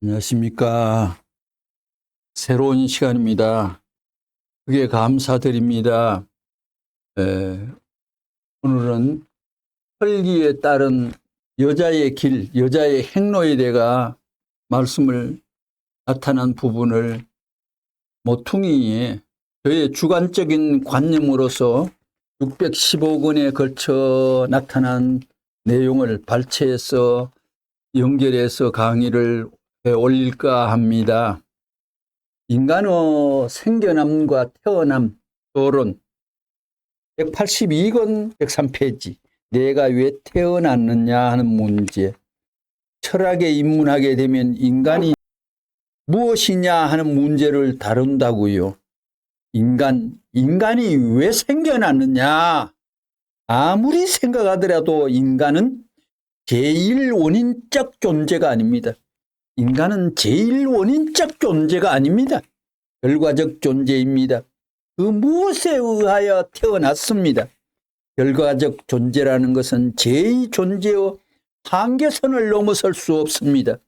안녕하십니까. 새로운 시간입니다. 그게 감사드립니다. 오늘은 혈기에 따른 여자의 길, 여자의 행로에 대가 말씀을 나타난 부분을 모퉁이에 저의 주관적인 관념으로서 615권에 걸쳐 나타난 내용을 발췌해서 연결해서 강의를 해 올릴까 합니다. 인간의 생겨남과 태어남 토론 182권 103페이지 내가 왜 태어났느냐 하는 문제. 철학에 입문하게 되면 인간이 무엇이냐 하는 문제를 다룬다고요. 인간이 왜 생겨났느냐. 아무리 생각하더라도 인간은 제1원인적 존재가 아닙니다. 인간은 제1원인적 존재가 아닙니다. 결과적 존재입니다. 그 무엇에 의하여 태어났습니다. 결과적 존재라는 것은 제2존재의 한계선을 넘어설 수 없습니다.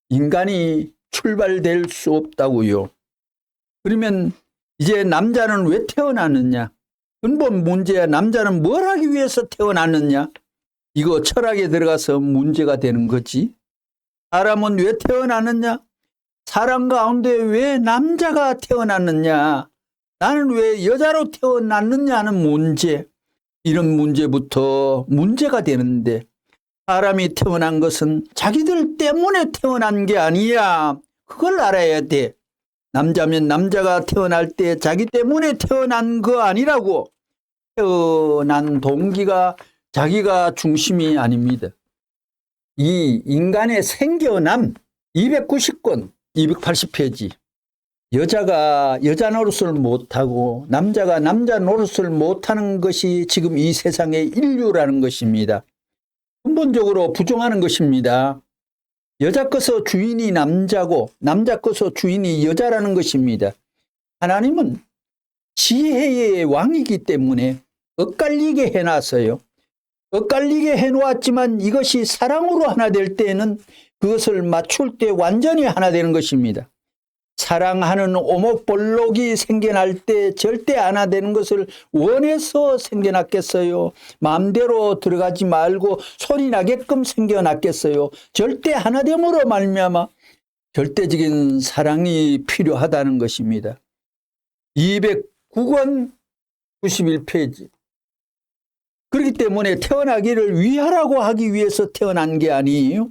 인간이 출발될 수 없다고요. 그러면 이제 남자는 왜 태어났느냐? 근본 문제야. 남자는 뭘 하기 위해서 태어났느냐? 이거 철학에 들어가서 문제가 되는 거지. 사람은 왜 태어났느냐? 사람 가운데 왜 남자가 태어났느냐? 나는 왜 여자로 태어났느냐 하는 문제. 이런 문제부터 문제가 되는데 사람이 태어난 것은 자기들 때문에 태어난 게 아니야. 그걸 알아야 돼. 남자면 남자가 태어날 때 자기 때문에 태어난 거 아니라고. 태어난 동기가 자기가 중심이 아닙니다. 이 인간의 생겨남 290권 280페이지 여자가 여자 노릇을 못하고 남자가 남자 노릇을 못하는 것이 지금 이 세상의 인류라는 것입니다. 근본적으로 부정하는 것입니다. 여자 것의 주인이 남자고 남자 것의 주인이 여자라는 것입니다. 하나님은 지혜의 왕이기 때문에 엇갈리게 해놨어요. 엇갈리게 해놓았지만 이것이 사랑으로 하나 될 때는 그것을 맞출 때 완전히 하나 되는 것입니다. 사랑하는 오목볼록이 생겨날 때 절대 하나 되는 것을 원해서 생겨났겠어요? 마음대로 들어가지 말고 소리 나게끔 생겨났겠어요? 절대 하나됨으로 말미암아 절대적인 사랑이 필요하다는 것입니다. 209권 91페이지 그렇기 때문에 태어나기를 위하라고 하기 위해서 태어난 게 아니에요.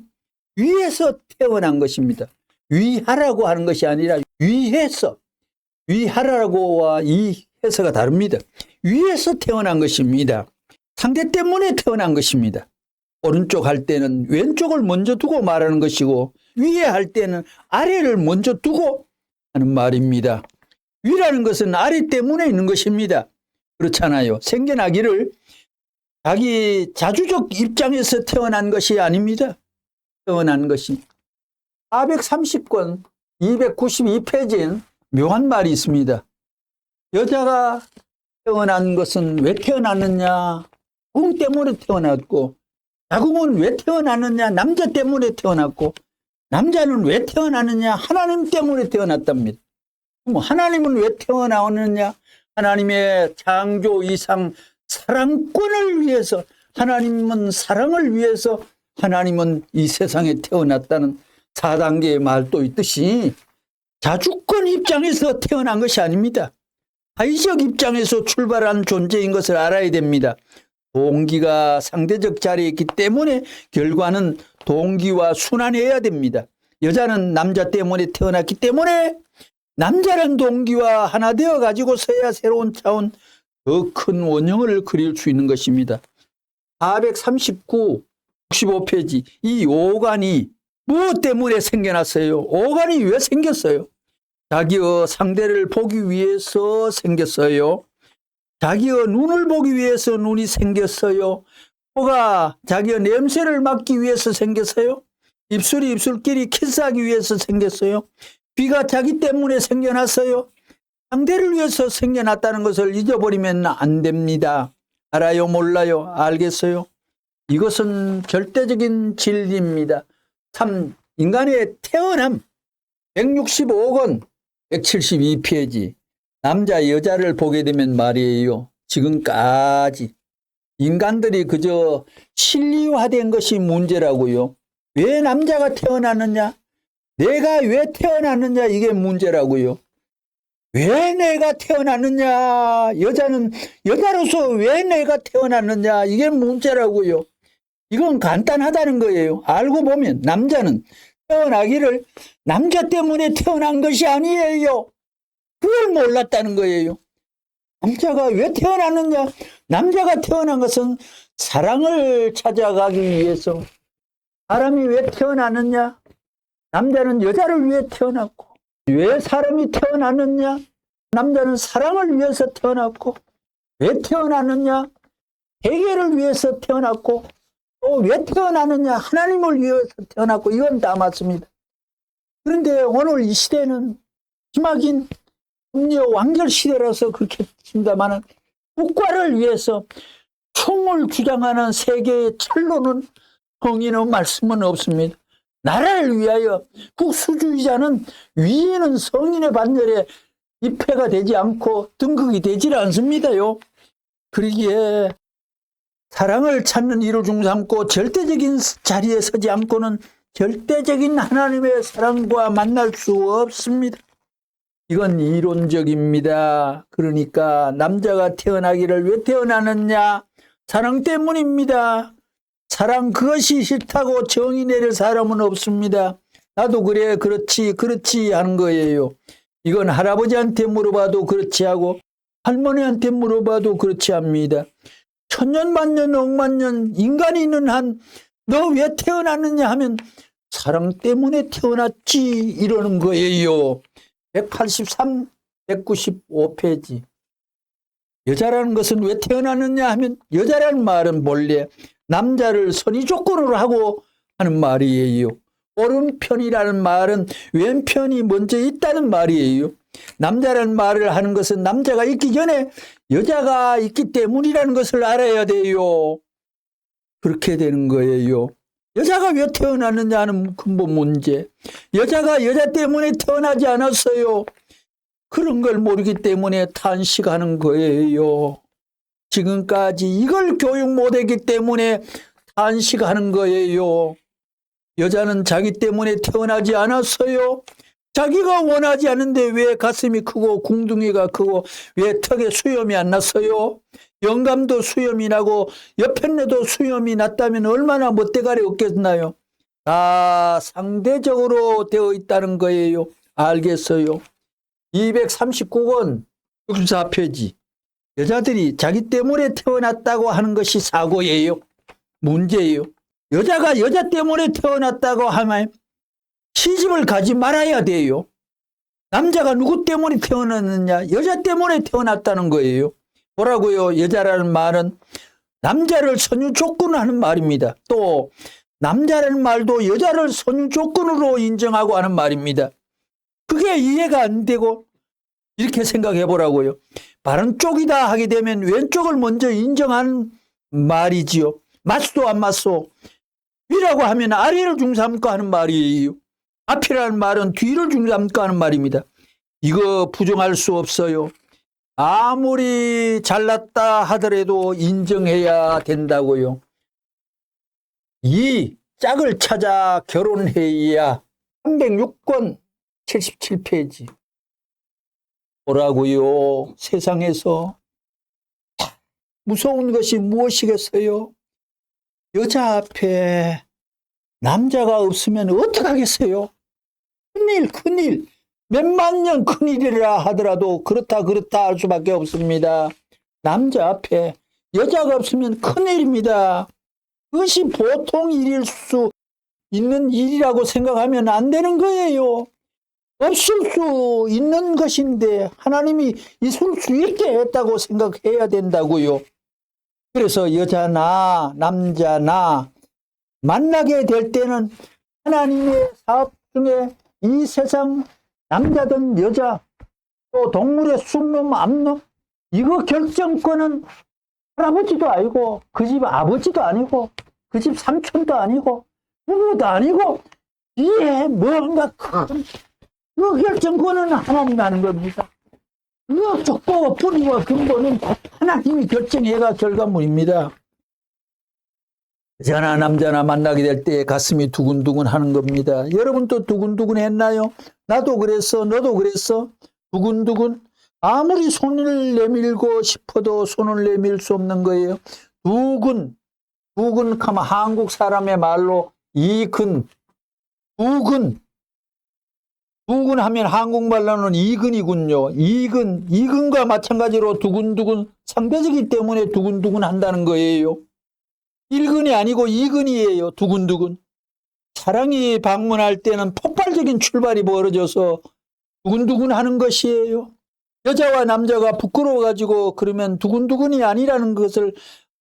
위해서 태어난 것입니다. 위하라고 하는 것이 아니라 위해서. 위하라고와 이 해서가 다릅니다. 위해서 태어난 것입니다. 상대 때문에 태어난 것입니다. 오른쪽 할 때는 왼쪽을 먼저 두고 말하는 것이고 위에 할 때는 아래를 먼저 두고 하는 말입니다. 위라는 것은 아래 때문에 있는 것입니다. 그렇잖아요. 생겨나기를 자기 자주적 입장에서 태어난 것이 아닙니다. 태어난 것이 430권 292페이지엔 묘한 말이 있습니다. 여자가 태어난 것은 왜 태어났느냐? 자궁 때문에 태어났고 자궁은 왜 태어났느냐? 남자 때문에 태어났고 남자는 왜 태어났느냐? 하나님 때문에 태어났답니다. 하나님은 왜 태어나왔느냐? 하나님의 창조 이상 사랑권을 위해서 하나님은 사랑을 위해서 하나님은 이 세상에 태어났다는 4단계의 말도 있듯이 자주권 입장에서 태어난 것이 아닙니다. 하이적 입장에서 출발한 존재인 것을 알아야 됩니다. 동기가 상대적 자리에 있기 때문에 결과는 동기와 순환해야 됩니다. 여자는 남자 때문에 태어났기 때문에 남자란 동기와 하나 되어 가지고 서야 새로운 차원 더 큰 원형을 그릴 수 있는 것입니다. 439, 65페이지 이 오간이 무엇 때문에 생겨났어요? 오간이 왜 생겼어요? 자기의 상대를 보기 위해서 생겼어요. 자기의 눈을 보기 위해서 눈이 생겼어요. 코가 자기의 냄새를 맡기 위해서 생겼어요. 입술이 입술끼리 키스하기 위해서 생겼어요. 귀가 자기 때문에 생겨났어요. 상대를 위해서 생겨났다는 것을 잊어버리면 안 됩니다. 알아요? 몰라요? 알겠어요? 이것은 절대적인 진리입니다. 참 인간의 태어남 165억 원 172페이지 남자 여자를 보게 되면 말이에요. 지금까지 인간들이 그저 실리화된 것이 문제라고요. 왜 남자가 태어났느냐? 내가 왜 태어났느냐? 이게 문제라고요. 왜 내가 태어났느냐? 여자는 여자로서 왜 내가 태어났느냐? 이게 문제라고요. 이건 간단하다는 거예요. 알고 보면 남자는 태어나기를 남자 때문에 태어난 것이 아니에요. 그걸 몰랐다는 거예요. 남자가 왜 태어났느냐? 남자가 태어난 것은 사랑을 찾아가기 위해서. 사람이 왜 태어났느냐? 남자는 여자를 위해 태어났고. 왜 사람이 태어났느냐? 남자는 사랑을 위해서 태어났고. 왜 태어났느냐? 세계를 위해서 태어났고. 또 왜 태어났느냐? 하나님을 위해서 태어났고. 이건 다 맞습니다. 그런데 오늘 이 시대는 심하긴 음료 완결 시대라서 그렇게 했습니다만 국가를 위해서 총을 주장하는 세계의 철로는 성인의 말씀은 없습니다. 나라를 위하여 국수주의자는 위에는 성인의 반열에 입회가 되지 않고 등극이 되질 않습니다요. 그러기에 사랑을 찾는 일을 중삼고 절대적인 자리에 서지 않고는 절대적인 하나님의 사랑과 만날 수 없습니다. 이건 이론적입니다. 그러니까 남자가 태어나기를 왜 태어나느냐? 사랑 때문입니다. 사랑 그것이 싫다고 정의 내릴 사람은 없습니다. 나도 그래 그렇지 하는 거예요. 이건 할아버지한테 물어봐도 그렇지 하고 할머니한테 물어봐도 그렇지 합니다. 천년 만년 억만년 인간이 있는 한 너 왜 태어났느냐 하면 사랑 때문에 태어났지 이러는 거예요. 183, 195페이지. 여자라는 것은 왜 태어났느냐 하면 여자라는 말은 본래 남자를 선의 조건으로 하고 하는 말이에요. 오른편이라는 말은 왼편이 먼저 있다는 말이에요. 남자라는 말을 하는 것은 남자가 있기 전에 여자가 있기 때문이라는 것을 알아야 돼요. 그렇게 되는 거예요. 여자가 왜 태어났느냐 하는 근본 문제. 여자가 여자 때문에 태어나지 않았어요. 그런 걸 모르기 때문에 탄식하는 거예요. 지금까지 이걸 교육 못했기 때문에 탄식하는 거예요. 여자는 자기 때문에 태어나지 않았어요. 자기가 원하지 않는데 왜 가슴이 크고 궁둥이가 크고 왜 턱에 수염이 안 났어요? 영감도 수염이 나고 옆편에도 수염이 났다면 얼마나 멋대가리 없겠나요? 다 상대적으로 되어 있다는 거예요. 알겠어요. 239권 64페이지. 여자들이 자기 때문에 태어났다고 하는 것이 사고예요. 문제예요. 여자가 여자 때문에 태어났다고 하면 시집을 가지 말아야 돼요. 남자가 누구 때문에 태어났느냐? 여자 때문에 태어났다는 거예요. 뭐라고요? 여자라는 말은 남자를 선유 조건으로 하는 말입니다. 또 남자라는 말도 여자를 선유 조건으로 인정하고 하는 말입니다. 그게 이해가 안 되고 이렇게 생각해 보라고요. 바른 쪽이다 하게 되면 왼쪽을 먼저 인정하는 말이지요. 맞소 안 맞소? 위라고 하면 아래를 중삼고 하는 말이에요. 앞이라는 말은 뒤를 중삼고 하는 말입니다. 이거 부정할 수 없어요. 아무리 잘났다 하더라도 인정해야 된다고요. 이 짝을 찾아 결혼해야 306권 77페이지. 뭐라고요? 세상에서 무서운 것이 무엇이겠어요? 여자 앞에 남자가 없으면 어떡하겠어요? 큰일. 몇만 년 큰일이라 하더라도 그렇다 할 수밖에 없습니다. 남자 앞에 여자가 없으면 큰일입니다. 그것이 보통 일일 수 있는 일이라고 생각하면 안 되는 거예요. 없을 수 있는 것인데 하나님이 있을 수 있게 했다고 생각해야 된다고요. 그래서 여자나 남자나 만나게 될 때는 하나님의 사업 중에 이 세상 남자든 여자 또 동물의 쑥놈 암놈 이거 결정권은 할아버지도 아니고 그 집 아버지도 아니고 그 집 삼촌도 아니고 부모도 아니고 예, 뭔가 큰, 그 결정권은 하나님이 하는 겁니다. 그 족보와 뿌리와 근본은 하나님이 결정해가 결과물입니다. 여자나 남자나 만나게 될 때 가슴이 두근두근 하는 겁니다. 여러분도 두근두근 했나요? 나도 그랬어, 너도 그랬어. 두근두근. 아무리 손을 내밀고 싶어도 손을 내밀 수 없는 거예요. 두근 하면 한국 사람의 말로 이근, 두근 하면 한국말로는 이근이군요. 이근과 마찬가지로 두근두근, 상대적이기 때문에 두근두근 한다는 거예요. 1근이 아니고 2근이에요. 두근두근. 사랑이 방문할 때는 폭발적인 출발이 벌어져서 두근두근 하는 것이에요. 여자와 남자가 부끄러워가지고 그러면 두근두근이 아니라는 것을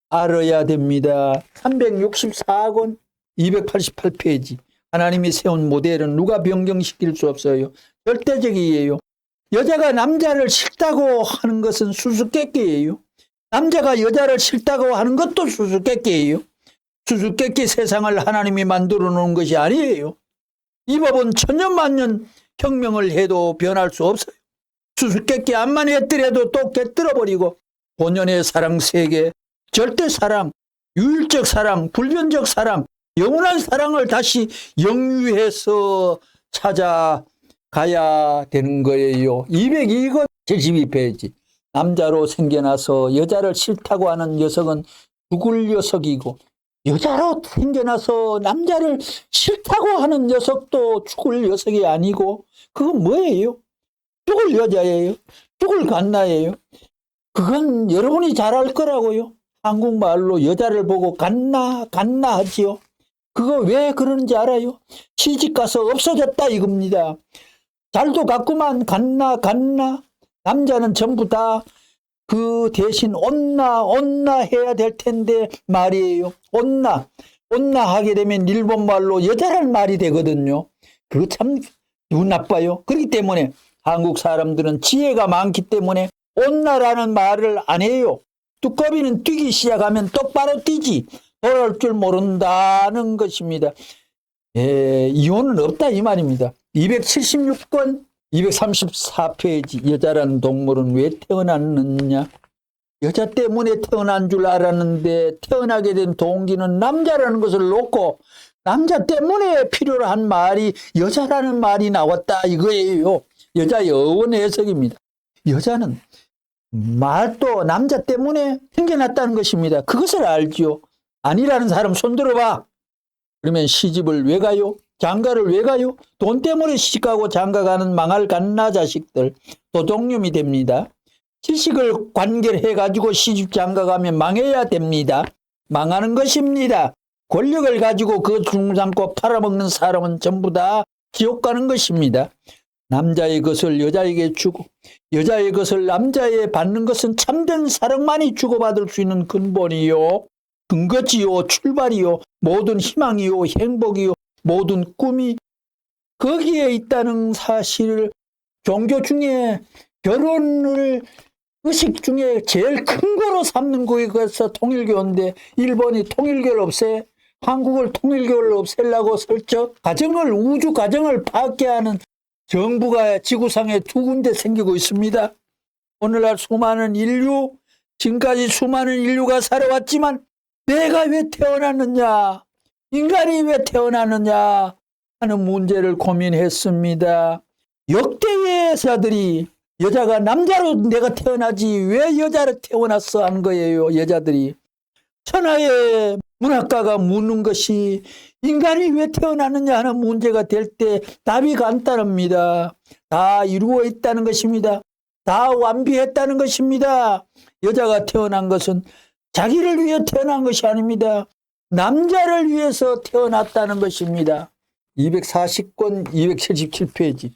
알아야 됩니다. 364권 288페이지. 하나님이 세운 모델은 누가 변경시킬 수 없어요. 절대적이에요. 여자가 남자를 싫다고 하는 것은 수수께끼예요. 남자가 여자를 싫다고 하는 것도 수수께끼예요. 수수께끼 세상을 하나님이 만들어 놓은 것이 아니에요. 이 법은 천년만년 혁명을 해도 변할 수 없어요. 수수께끼 암만 했더라도 또 깨뜨려버리고 본연의 사랑 세계, 절대 사랑, 유일적 사랑, 불변적 사랑, 영원한 사랑을 다시 영유해서 찾아가야 되는 거예요. 202권 72페이지. 남자로 생겨나서 여자를 싫다고 하는 녀석은 죽을 녀석이고 여자로 생겨나서 남자를 싫다고 하는 녀석도 죽을 녀석이 아니고 그건 뭐예요? 죽을 여자예요. 죽을 갓나예요. 그건 여러분이 잘 알 거라고요. 한국말로 여자를 보고 갓나 하지요. 그거 왜 그러는지 알아요? 시집가서 없어졌다 이겁니다. 잘도 갔구만 갓나. 남자는 전부 다 그 대신 온나 해야 될 텐데 말이에요. 온나 하게 되면 일본말로 여자란 말이 되거든요. 그거 참 기분 나빠요. 그렇기 때문에 한국 사람들은 지혜가 많기 때문에 온나라는 말을 안 해요. 두꺼비는 뛰기 시작하면 똑바로 뛰지 돌아올 줄 모른다는 것입니다. 이혼은 없다 이 말입니다. 276권 234페이지. 여자라는 동물은 왜 태어났느냐? 여자 때문에 태어난 줄 알았는데 태어나게 된 동기는 남자라는 것을 놓고 남자 때문에 필요로 한 말이 여자라는 말이 나왔다 이거예요. 여자의 어원 해석입니다. 여자는 말도 남자 때문에 생겨났다는 것입니다. 그것을 알죠. 아니라는 사람 손 들어봐. 그러면 시집을 왜 가요? 장가를 왜 가요? 돈 때문에 시집가고 장가가는 망할 갓나 자식들 도둑놈이 됩니다. 지식을 관계해가지고 시집 장가가면 망해야 됩니다. 망하는 것입니다. 권력을 가지고 그 중삼고 팔아먹는 사람은 전부 다 지옥 가는 것입니다. 남자의 것을 여자에게 주고 여자의 것을 남자에게 받는 것은 참된 사랑만이 주고받을 수 있는 근본이요. 근거지요. 출발이요. 모든 희망이요. 행복이요. 모든 꿈이 거기에 있다는 사실을 종교 중에 결혼을 의식 중에 제일 큰 거로 삼는 거에서 통일교인데 일본이 통일교를 없애 한국을 통일교를 없애려고 설정 가정을 우주 가정을 파괴하는 정부가 지구상에 두 군데 생기고 있습니다. 오늘날 수많은 인류 지금까지 수많은 인류가 살아왔지만 내가 왜 태어났느냐 인간이 왜 태어났느냐 하는 문제를 고민했습니다. 역대의 자들이 여자가 남자로 내가 태어나지 왜 여자로 태어났어 한 거예요. 여자들이 천하의 문학가가 묻는 것이 인간이 왜 태어났느냐 하는 문제가 될 때 답이 간단합니다. 다 이루어 있다는 것입니다. 다 완비했다는 것입니다. 여자가 태어난 것은 자기를 위해 태어난 것이 아닙니다. 남자를 위해서 태어났다는 것입니다. 240권 277페이지.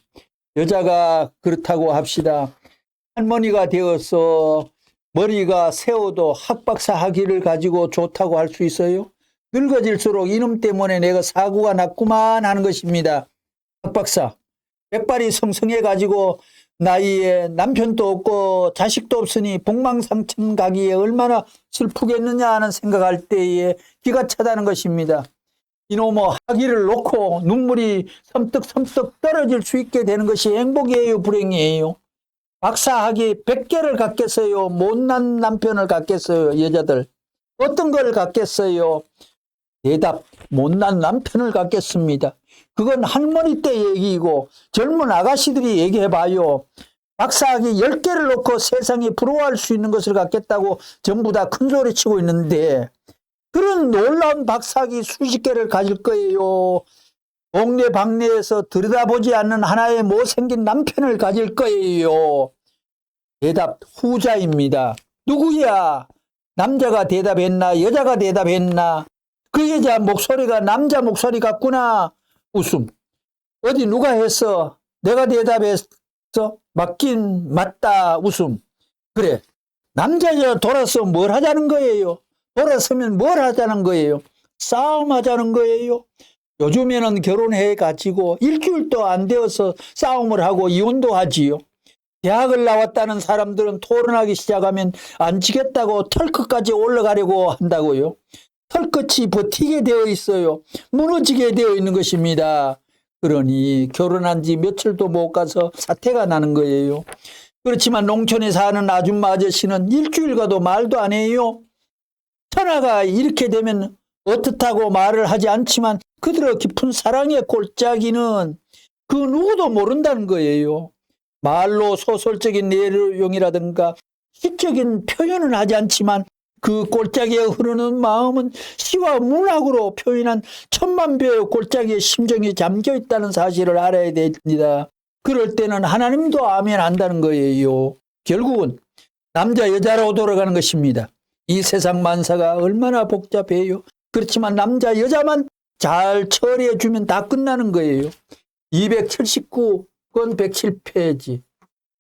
여자가 그렇다고 합시다. 할머니가 되어서 머리가 세워도 학박사 학위를 가지고 좋다고 할 수 있어요? 늙어질수록 이놈 때문에 내가 사고가 났구만 하는 것입니다. 학박사 백발이 성성해 가지고 나이에 남편도 없고 자식도 없으니 복망상천 가기에 얼마나 슬프겠느냐 하는 생각할 때에 기가 차다는 것입니다. 이놈의 학위를 놓고 눈물이 섬뜩섬뜩 떨어질 수 있게 되는 것이 행복이에요, 불행이에요? 박사 학위 100개를 갖겠어요? 못난 남편을 갖겠어요? 여자들 어떤 걸 갖겠어요? 대답, 못난 남편을 갖겠습니다. 그건 할머니 때 얘기이고 젊은 아가씨들이 얘기해봐요. 박사학위 10개를 놓고 세상이 부러워할 수 있는 것을 갖겠다고 전부 다 큰소리 치고 있는데 그런 놀라운 박사학위 수십 개를 가질 거예요. 동네 방네에서 들여다보지 않는 하나의 못생긴 남편을 가질 거예요. 대답, 후자입니다. 누구야? 남자가 대답했나? 여자가 대답했나? 그 여자 목소리가 남자 목소리 같구나. 웃음. 어디 누가 했어? 내가 대답했어? 맞긴 맞다. 웃음. 그래. 남자 여자 돌아서 뭘 하자는 거예요? 돌아서면 뭘 하자는 거예요? 싸움하자는 거예요. 요즘에는 결혼해 가지고 일주일도 안 되어서 싸움을 하고 이혼도 하지요. 대학을 나왔다는 사람들은 토론하기 시작하면 안 지겠다고 털끝까지 올라가려고 한다고요. 털끝이 버티게 되어 있어요. 무너지게 되어 있는 것입니다. 그러니 결혼한 지 며칠도 못 가서 사태가 나는 거예요. 그렇지만 농촌에 사는 아줌마 아저씨는 일주일 가도 말도 안 해요. 천하가 이렇게 되면 어떻다고 말을 하지 않지만 그들의 깊은 사랑의 골짜기는 그 누구도 모른다는 거예요. 말로 소설적인 내용이라든가 시적인 표현은 하지 않지만 그 골짜기에 흐르는 마음은 시와 문학으로 표현한 천만 배의 골짜기에 심정이 잠겨 있다는 사실을 알아야 됩니다. 그럴 때는 하나님도 아멘 한다는 거예요. 결국은 남자 여자로 돌아가는 것입니다. 이 세상 만사가 얼마나 복잡해요. 그렇지만 남자 여자만 잘 처리해 주면 다 끝나는 거예요. 279권 107페이지.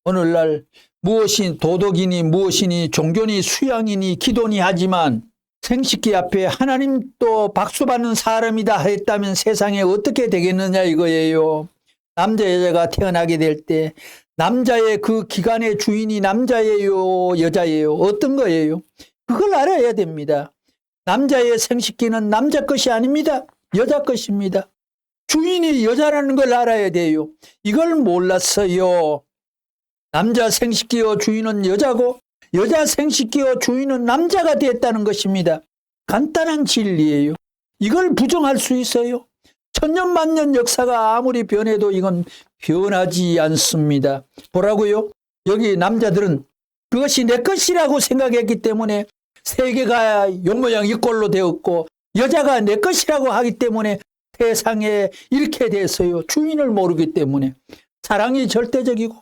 오늘날 무엇이 도덕이니 무엇이니 종교니 수양이니 기도니 하지만 생식기 앞에 하나님도 박수받는 사람이다 했다면 세상에 어떻게 되겠느냐 이거예요. 남자 여자가 태어나게 될 때 남자의 그 기간의 주인이 남자예요 여자예요 어떤 거예요? 그걸 알아야 됩니다. 남자의 생식기는 남자 것이 아닙니다. 여자 것입니다. 주인이 여자라는 걸 알아야 돼요. 이걸 몰랐어요. 남자 생식기의 주인은 여자고 여자 생식기의 주인은 남자가 됐다는 것입니다. 간단한 진리예요. 이걸 부정할 수 있어요? 천년만년 역사가 아무리 변해도 이건 변하지 않습니다. 보라고요? 여기 남자들은 그것이 내 것이라고 생각했기 때문에 세계가 용모양 이꼴로 되었고 여자가 내 것이라고 하기 때문에 세상에 이렇게 됐어요. 주인을 모르기 때문에. 사랑이 절대적이고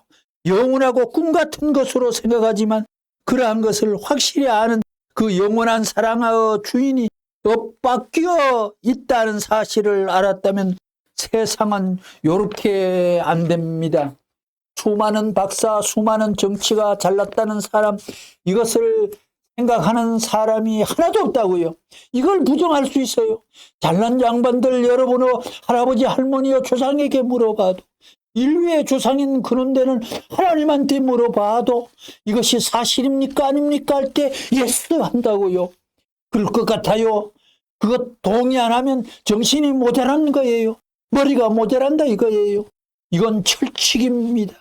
영원하고 꿈 같은 것으로 생각하지만 그러한 것을 확실히 아는 그 영원한 사랑의 주인이 엇바뀌어 있다는 사실을 알았다면 세상은 이렇게 안 됩니다. 수많은 박사, 수많은 정치가 잘났다는 사람, 이것을 생각하는 사람이 하나도 없다고요. 이걸 부정할 수 있어요. 잘난 양반들 여러분의 할아버지, 할머니와 조상에게 물어봐도 인류의 조상인 그런 데는 하나님한테 물어봐도 이것이 사실입니까 아닙니까 할 때 예스 한다고요. 그럴 것 같아요. 그것 동의 안 하면 정신이 모자란 거예요. 머리가 모자란다 이거예요. 이건 철칙입니다.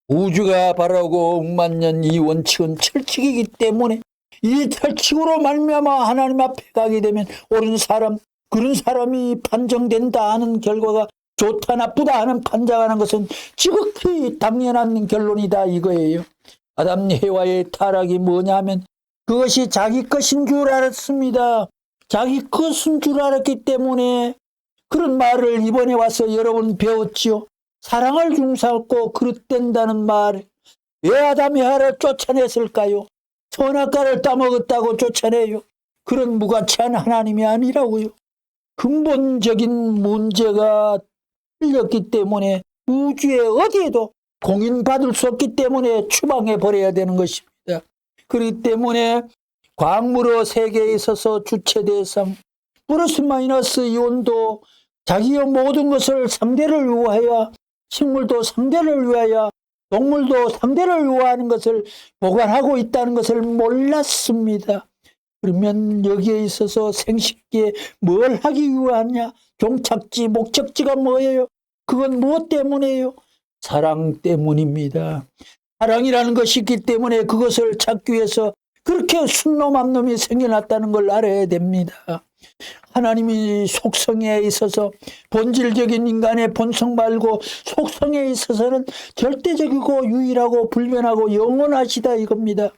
우주가 바라고 억만년 이 원칙은 철칙이기 때문에 이 철칙으로 말미암아 하나님 앞에 가게 되면 옳은 사람, 그런 사람이 판정된다 하는 결과가 좋다 나쁘다 하는 판정하는 것은 지극히 당연한 결론이다 이거예요. 아담 해와의 타락이 뭐냐면 그것이 자기 것인 줄 알았습니다. 자기 것인 줄 알았기 때문에 그런 말을 이번에 와서 여러분 배웠지요. 사랑을 중사하고 그릇된다는 말. 왜 아담 해와를 쫓아냈을까요? 선악과를 따먹었다고 쫓아내요. 그런 무가치한 하나님이 아니라고요. 근본적인 문제가 틀렸기 때문에 우주의 어디에도 공인받을 수 없기 때문에 추방해버려야 되는 것입니다. 그렇기 때문에 광물의 세계에 있어서 주체 대상 플러스 마이너스 이온도 자기의 모든 것을 상대를 위하여 식물도 상대를 위하여 동물도 상대를 위하는 것을 보관하고 있다는 것을 몰랐습니다. 그러면 여기에 있어서 생식기에 뭘 하기 위하냐? 종착지, 목적지가 뭐예요? 그건 무엇 때문이에요? 사랑 때문입니다. 사랑이라는 것이 있기 때문에 그것을 찾기 위해서 그렇게 순놈 암놈이 생겨났다는 걸 알아야 됩니다. 하나님이 속성에 있어서 본질적인 인간의 본성 말고 속성에 있어서는 절대적이고 유일하고 불변하고 영원하시다 이겁니다.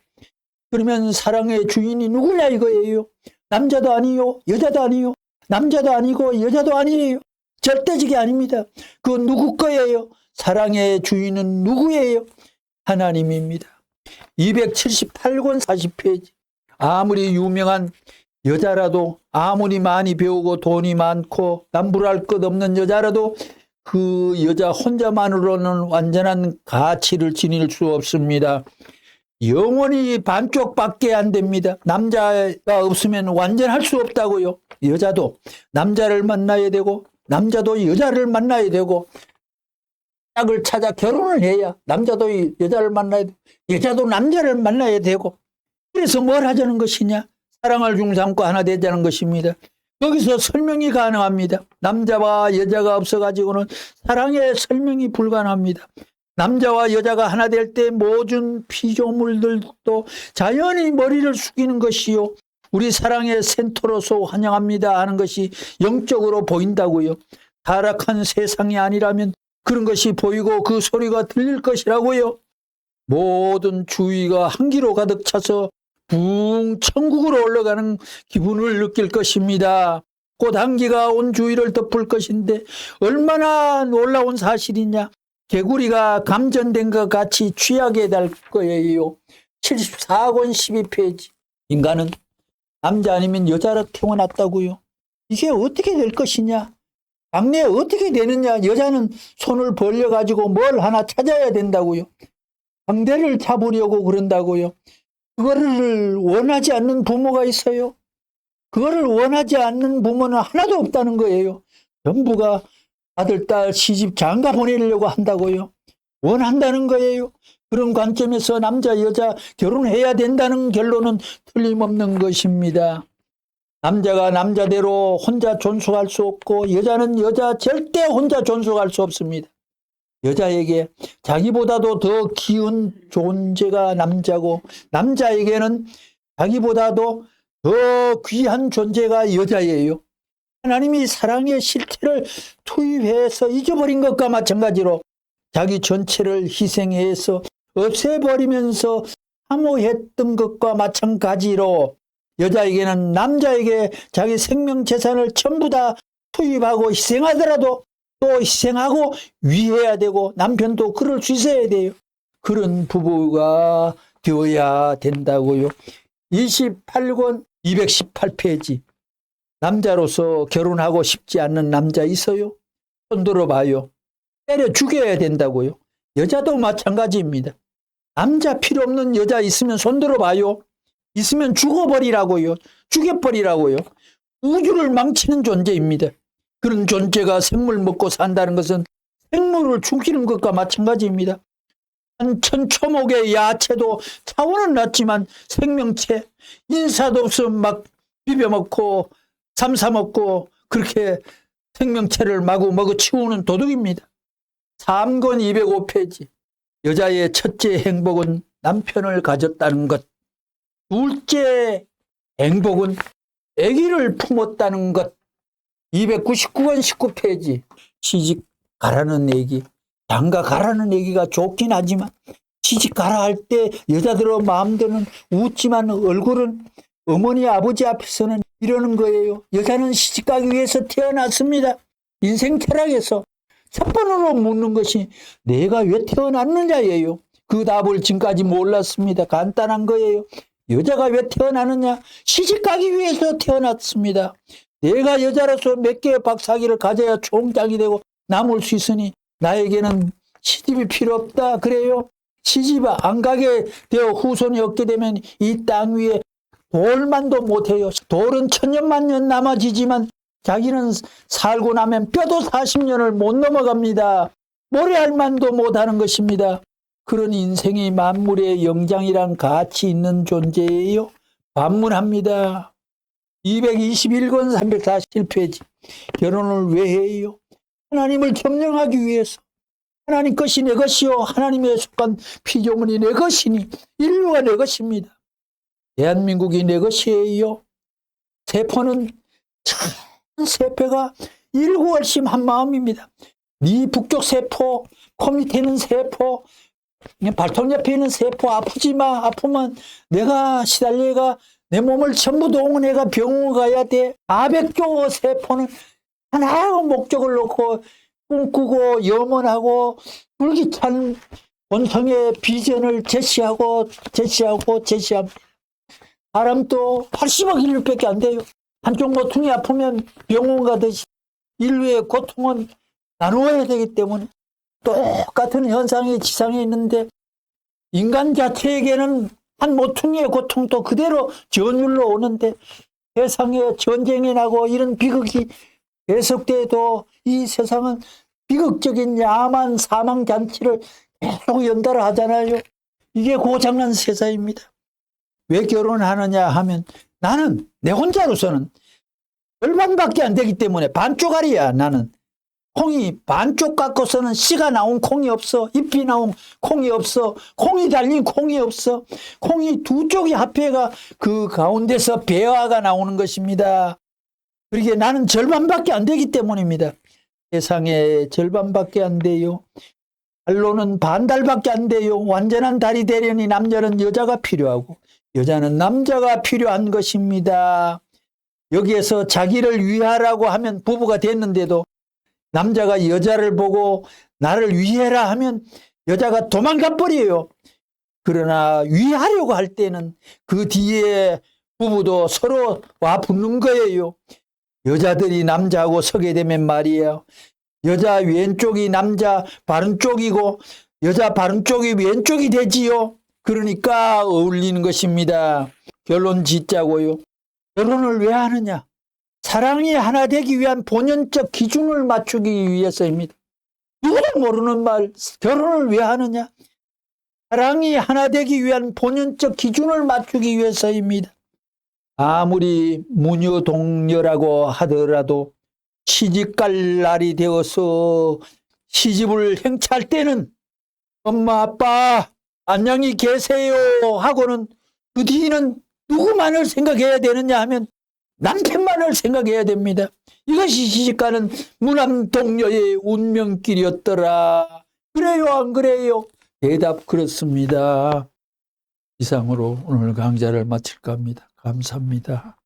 그러면 사랑의 주인이 누구냐 이거예요. 남자도 아니요, 여자도 아니요, 남자도 아니고 여자도 아니에요. 절대적이 아닙니다. 그건 누구 거예요? 사랑의 주인은 누구예요? 하나님입니다. 278권 40페이지. 아무리 유명한 여자라도, 아무리 많이 배우고 돈이 많고 남부할 것 없는 여자라도 그 여자 혼자만으로는 완전한 가치를 지닐 수 없습니다. 영원히 반쪽밖에 안 됩니다. 남자가 없으면 완전할 수 없다고요. 여자도 남자를 만나야 되고 남자도 여자를 만나야 되고 짝을 찾아 결혼을 해야 남자도 여자를 만나야 되고 여자도 남자를 만나야 되고, 그래서 뭘 하자는 것이냐? 사랑을 중삼고 하나 되자는 것입니다. 여기서 설명이 가능합니다. 남자와 여자가 없어가지고는 사랑의 설명이 불가능합니다. 남자와 여자가 하나 될 때 모든 피조물들도 자연히 머리를 숙이는 것이요, 우리 사랑의 센터로서 환영합니다 하는 것이 영적으로 보인다고요. 타락한 세상이 아니라면 그런 것이 보이고 그 소리가 들릴 것이라고요. 모든 주위가 한기로 가득 차서 붕 천국으로 올라가는 기분을 느낄 것입니다. 곧 한기가 온 주위를 덮을 것인데 얼마나 놀라운 사실이냐. 개구리가 감전된 것 같이 취하게 될 거예요. 74권 12페이지. 인간은 남자 아니면 여자로 태어났다고요. 이게 어떻게 될 것이냐? 장래 어떻게 되느냐? 여자는 손을 벌려가지고 뭘 하나 찾아야 된다고요. 상대를 잡으려고 그런다고요. 그거를 원하지 않는 부모가 있어요. 그거를 원하지 않는 부모는 하나도 없다는 거예요. 전부가 아들, 딸, 시집, 장가 보내려고 한다고요. 원한다는 거예요. 그런 관점에서 남자, 여자 결혼해야 된다는 결론은 틀림없는 것입니다. 남자가 남자대로 혼자 존속할 수 없고 여자는 여자 절대 혼자 존속할 수 없습니다. 여자에게 자기보다도 더 기운 존재가 남자고 남자에게는 자기보다도 더 귀한 존재가 여자예요. 하나님이 사랑의 실체를 투입해서 잊어버린 것과 마찬가지로 자기 전체를 희생해서 없애버리면서 사모했던 것과 마찬가지로 여자에게는 남자에게 자기 생명 재산을 전부 다 투입하고 희생하더라도 또 희생하고 위해야 되고 남편도 그럴 수 있어야 돼요. 그런 부부가 되어야 된다고요. 28권 218페이지. 남자로서 결혼하고 싶지 않는 남자 있어요? 손 들어봐요. 때려 죽여야 된다고요. 여자도 마찬가지입니다. 남자 필요 없는 여자 있으면 손 들어봐요. 있으면 죽어버리라고요. 죽여버리라고요. 우주를 망치는 존재입니다. 그런 존재가 생물 먹고 산다는 것은 생물을 죽이는 것과 마찬가지입니다. 천초목의 야채도 차원은 낮지만 생명체, 인사도 없으면 막 비벼먹고 삼사먹고 그렇게 생명체를 마구 먹어치우는 도둑입니다. 3권 205페이지. 여자의 첫째 행복은 남편을 가졌다는 것. 둘째 행복은 아기를 품었다는 것. 299권 19페이지. 시집 가라는 얘기, 장가 가라는 얘기가 좋긴 하지만 시집 가라 할 때 여자들의 마음들은 웃지만 얼굴은 어머니 아버지 앞에서는 이러는 거예요. 여자는 시집 가기 위해서 태어났습니다. 인생 철학에서 첫 번으로 묻는 것이 내가 왜 태어났느냐예요. 그 답을 지금까지 몰랐습니다. 간단한 거예요. 여자가 왜 태어나느냐? 시집 가기 위해서 태어났습니다. 내가 여자로서 몇 개의 박사기를 가져야 총장이 되고 남을 수 있으니 나에게는 시집이 필요 없다. 그래요? 시집 안 가게 되어 후손이 없게 되면 이 땅 위에 돌만도 못해요. 돌은 천년만년 남아지지만 자기는 살고 나면 뼈도 40년을 못 넘어갑니다. 모래알 만도 못하는 것입니다. 그런 인생이 만물의 영장이란 가치 있는 존재예요. 반문합니다. 221권 347페이지. 결혼을 왜 해요? 하나님을 점령하기 위해서. 하나님 것이 내 것이요 하나님의 속한 피조물이 내 것이니 인류가 내 것입니다. 대한민국이 내 것이에요. 세포는 참 세포가 일구월심 한 마음입니다. 네 북쪽 세포, 코 밑에 있는 세포, 발톱 옆에 있는 세포 아프지 마. 아프면 내가 시달려가 내 몸을 전부 동원해가 병원 가야 돼. 400조 세포는 하나의 목적을 놓고 꿈꾸고 염원하고 불기찬 본성의 비전을 제시하고 사람도 80억 인류밖에 안 돼요. 한쪽 모퉁이 아프면 병원 가듯이 인류의 고통은 나누어야 되기 때문에 똑같은 현상이 지상에 있는데 인간 자체에게는 한 모퉁이의 고통도 그대로 전율로 오는데 세상에 전쟁이 나고 이런 비극이 계속돼도 이 세상은 비극적인 야만 사망잔치를 계속 연달아 하잖아요. 이게 고장난 세상입니다. 왜 결혼하느냐 하면 나는 내 혼자로서는 절반밖에 안 되기 때문에 반쪽알이야. 나는 콩이 반쪽 깎고서는 씨가 나온 콩이 없어. 잎이 나온 콩이 없어. 콩이 달린 콩이 없어. 콩이 두 쪽이 합해가 그 가운데서 배화가 나오는 것입니다. 그러기에 나는 절반밖에 안 되기 때문입니다. 세상에 절반밖에 안 돼요. 달로는 반달밖에 안 돼요. 완전한 달이 되려니 남자는 여자가 필요하고 여자는 남자가 필요한 것입니다. 여기에서 자기를 위하라고 하면 부부가 됐는데도 남자가 여자를 보고 나를 위해라 하면 여자가 도망가 버려요. 그러나 위하려고 할 때는 그 뒤에 부부도 서로 와 붙는 거예요. 여자들이 남자하고 서게 되면 말이에요. 여자 왼쪽이 남자 바른쪽이고 여자 바른쪽이 왼쪽이 되지요. 그러니까 어울리는 것입니다. 결론 짓자고요. 결혼을 왜 하느냐? 사랑이 하나 되기 위한 본연적 기준을 맞추기 위해서입니다. 누구도 모르는 말, 결혼을 왜 하느냐? 사랑이 하나 되기 위한 본연적 기준을 맞추기 위해서입니다. 아무리 무녀동녀라고 하더라도 시집갈 날이 되어서 시집을 행차할 때는 엄마 아빠 안녕히 계세요 하고는 그 뒤는 누구만을 생각해야 되느냐 하면 남편만을 생각해야 됩니다. 이것이 시집가는 무남동녀의 운명길이었더라. 그래요 안 그래요? 대답 그렇습니다. 이상으로 오늘 강좌를 마칠까 합니다. 감사합니다.